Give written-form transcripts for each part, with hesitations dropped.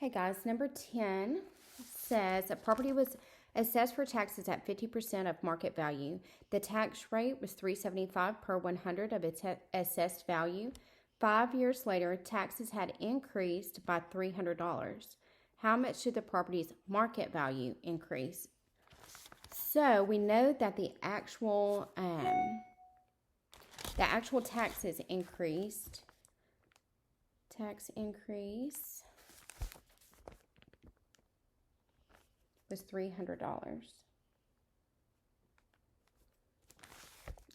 Okay, guys, number 10 says a property was assessed for taxes at 50% of market value. The tax rate was $375 per 100 of its assessed value. 5 years later, taxes had increased by $300. How much should the property's market value increase? So we know that the actual taxes increased. Tax increase was $300.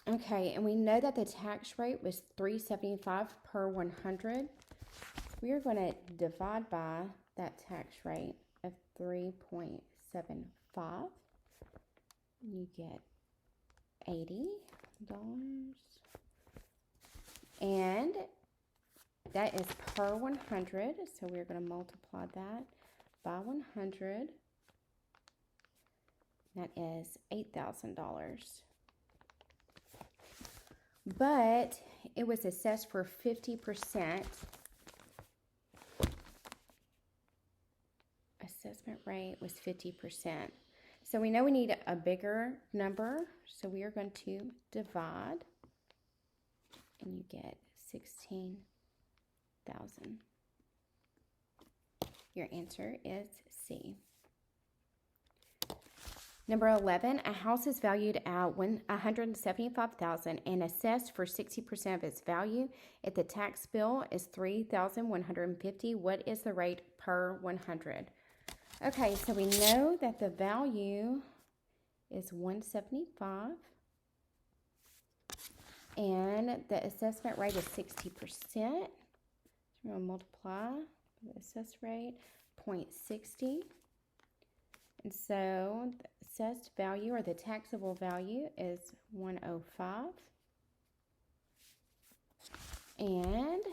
Okay, and we know that the tax rate was $375 per 100. We are going to divide by that tax rate of 3.75. You get $80. And that is per 100. So we're going to multiply that by 100. That is $8,000. But it was assessed for 50%. Assessment rate was 50%. So we know we need a bigger number. So we are going to divide. And you get 16,000. Your answer is C. Number 11, a house is valued at $175,000 and assessed for 60% of its value. If the tax bill is $3,150, what is the rate per 100? Okay, so we know that the value is $175 and the assessment rate is 60%. So we're going to multiply the assessed rate 0.60. And so the assessed value or the taxable value is $105. And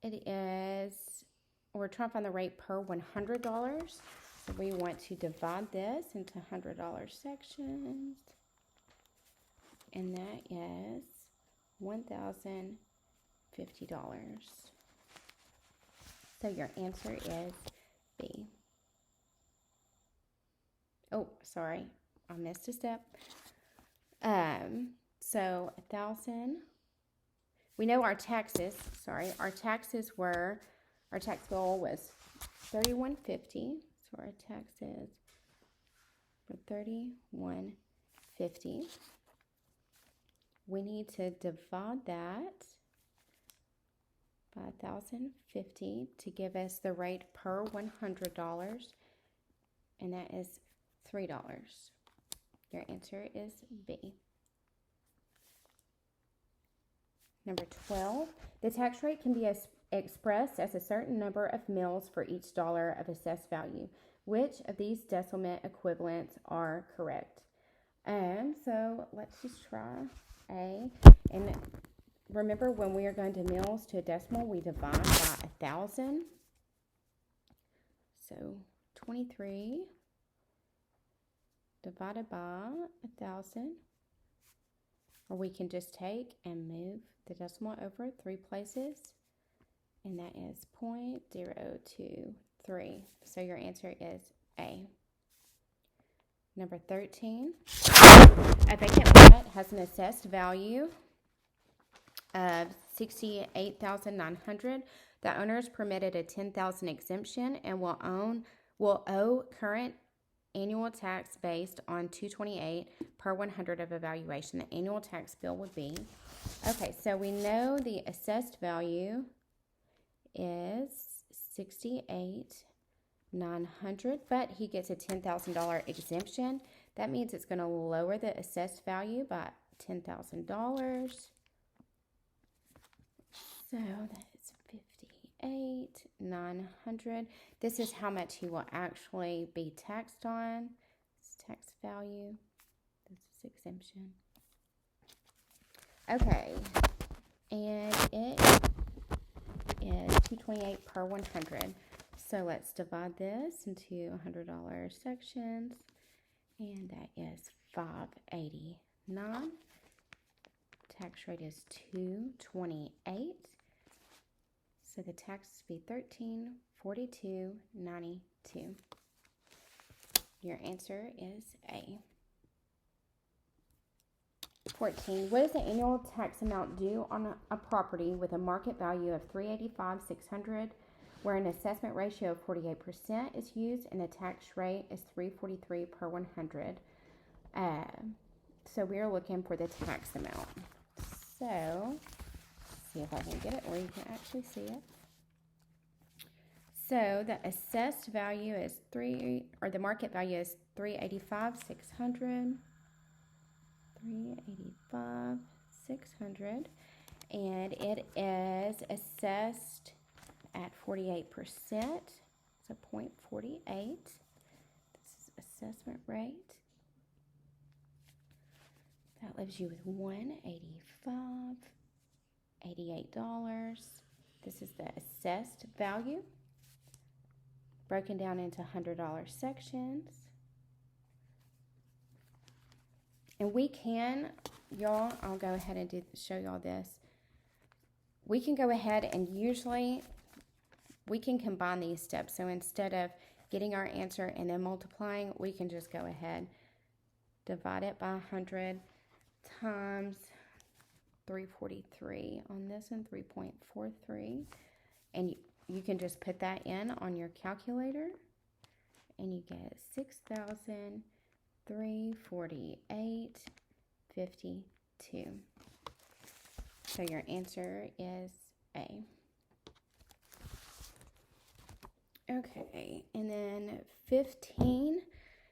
it is, we're trying to find the rate per $100. So we want to divide this into $100 sections. And that is $1,050. So your answer is B. Oh, sorry, I missed a step. So 1,000. We know our taxes. Sorry, our tax bill was $3,150. So our taxes were $3,150. We need to divide that by 1,050 to give us the rate per $100, and that is $3. Your answer is B. Number 12, the tax rate can be expressed as a certain number of mills for each dollar of assessed value. Which of these decimal equivalents are correct? So let's just try A. And remember, when we are going to mills to a decimal, we divide by 1,000. So 23 divided by 1,000, or we can just take and move the decimal over 3 places, and that is 0.023. So your answer is A. Number 13, a vacant lot has an assessed value of $68,900. The owner is permitted a $10,000 exemption and will owe current annual tax based on $228 per 100 of evaluation. The annual tax bill would be, okay, so we know the assessed value is $68,900, but he gets a $10,000 exemption. That means it's going to lower the assessed value by $10,000. So that is $58,900. This is how much he will actually be taxed on. This tax value. This is exemption. Okay, and it is $228 per 100. So let's divide this into $100 sections, and that is $589. Tax rate is $228. So the taxes be $1,348. $42.92. Your answer is A. 14. What is the annual tax amount due on a property with a market value of $385,600, where an assessment ratio of 48% is used and the tax rate is $343 per 100? So we are looking for the tax amount. So see if I can get it where you can actually see it. So the assessed value is the market value is $385,600. $385,600, and it is assessed at 48%. It's a 0.48. This is assessment rate. That leaves you with $185.88. This is the assessed value, broken down into $100 sections. And we can, y'all, I'll go ahead and show y'all this. We can go ahead and usually we can combine these steps. So instead of getting our answer and then multiplying, we can just go ahead, divide it by 100 times 343 on this one, 3.43. And you can just put that in on your calculator and you get 6,348.52. So your answer is A. Okay, and then 15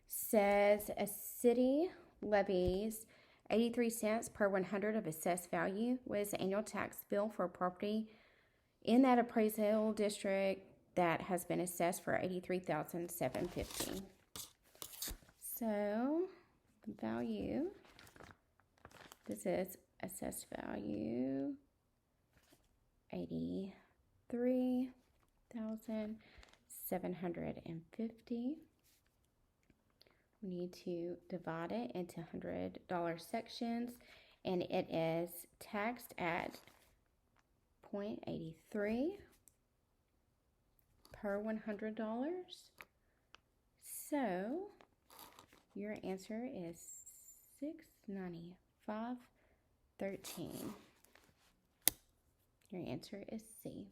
says a city levies 83 cents per 100 of assessed value. What is the annual tax bill for a property in that appraisal district that has been assessed for $83,750? So the value, this is assessed value, $83,750. We need to divide it into $100 sections, and it is taxed at 0.83 per $100. So your answer is $695.13. Your answer is C.